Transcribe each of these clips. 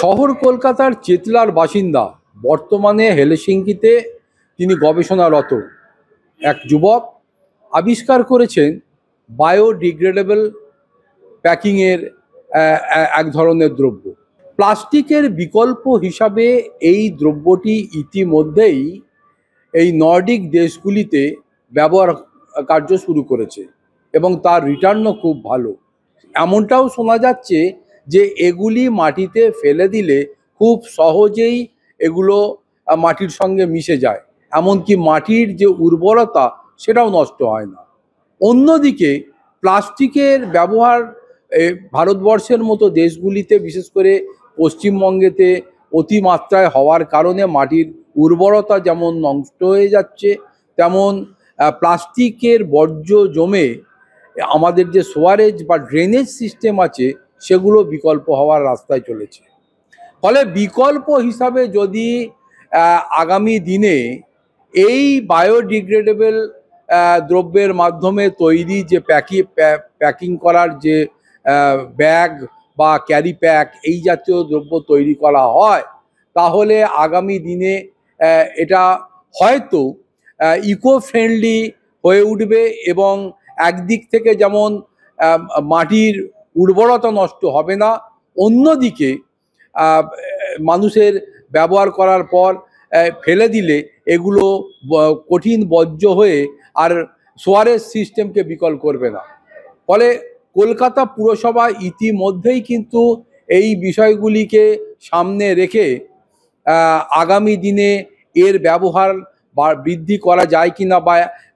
শহর কলকাতার চেতলার বাসিন্দা, বর্তমানে হেলসিঙ্কিতে তিনি গবেষণারত এক যুবক আবিষ্কার করেছেন বায়োডিগ্রেডেবল প্যাকিংয়ের এক ধরনের দ্রব্য। প্লাস্টিকের বিকল্প হিসাবে এই দ্রব্যটি ইতিমধ্যেই এই নর্ডিক দেশগুলিতে ব্যবহার কার্য শুরু করেছে এবং তার রিটার্নও খুব ভালো। এমনটাও শোনা যাচ্ছে যে এগুলি মাটিতে ফেলে দিলে খুব সহজেই এগুলো মাটির সঙ্গে মিশে যায়, এমনকি মাটির যে উর্বরতা সেটাও নষ্ট হয় না। অন্যদিকে প্লাস্টিকের ব্যবহার ভারতবর্ষের মতো দেশগুলিতে, বিশেষ করে পশ্চিমবঙ্গেতে অতিমাত্রায় হওয়ার কারণে মাটির উর্বরতা যেমন নষ্ট হয়ে যাচ্ছে, তেমন প্লাস্টিকের বর্জ্য জমে আমাদের যে সোয়ারেজ বা ড্রেনেজ সিস্টেম আছে সেগুলো বিকল্প হওয়ার রাস্তায় চলেছে। ফলে বিকল্প হিসাবে যদি আগামী দিনে এই বায়োডিগ্রেডেবল দ্রব্যের মাধ্যমে তৈরি যে প্যাকিং করার যে ব্যাগ বা ক্যারি প্যাক এই জাতীয় দ্রব্য তৈরি করা হয়, তাহলে আগামী দিনে এটা হয়তো ইকো ফ্রেন্ডলি হয়ে উঠবে এবং একদিক থেকে যেমন মাটির উর্বরতা নষ্ট হবে না, অন্যদিকে মানুষের ব্যবহার করার পর ফেলে দিলে এগুলো কঠিন বর্জ্য হয়ে আর সোয়ারেজ সিস্টেমকে বিকল করবে না। ফলে কলকাতা পুরসভা ইতিমধ্যেই কিন্তু এই বিষয়গুলিকে সামনে রেখে আগামী দিনে এর ব্যবহার বৃদ্ধি করা যায় কিনা বা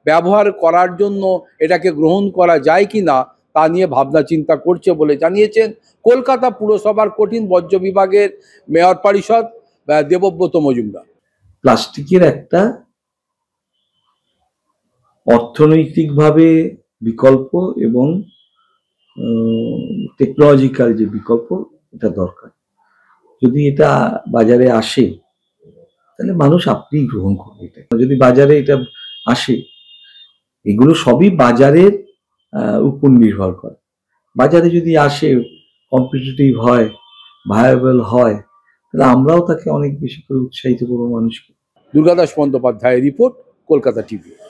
ব্যবহার করার জন্য এটাকে গ্রহণ করা যায় কিনা তা নিয়ে ভাবনা চিন্তা করছে বলে জানিয়েছেন কলকাতা পুরসভার কঠিন বর্জ্য বিভাগের মেয়র পরিষদ দেবব্রত মজুমদার। প্লাস্টিকের একটা অর্থনৈতিকভাবে বিকল্প এবং টেকনোলজিক্যাল যে বিকল্প, এটা দরকার। যদি এটা বাজারে আসে তাহলে মানুষ আপনি গ্রহণ করবে। এটা যদি বাজারে এটা আসে, এগুলো সবই বাজারের উপর নির্ভর করে। বাজারে যদি আসে, কম্পিটিটিভ হয়, ভায়াবল হয়, তাহলে আমরাও তাকে অনেক বেশি করে উৎসাহিত করবো মানুষকে। দুর্গাদাস বন্দ্যোপাধ্যায়ের রিপোর্ট, কলকাতা টিভি।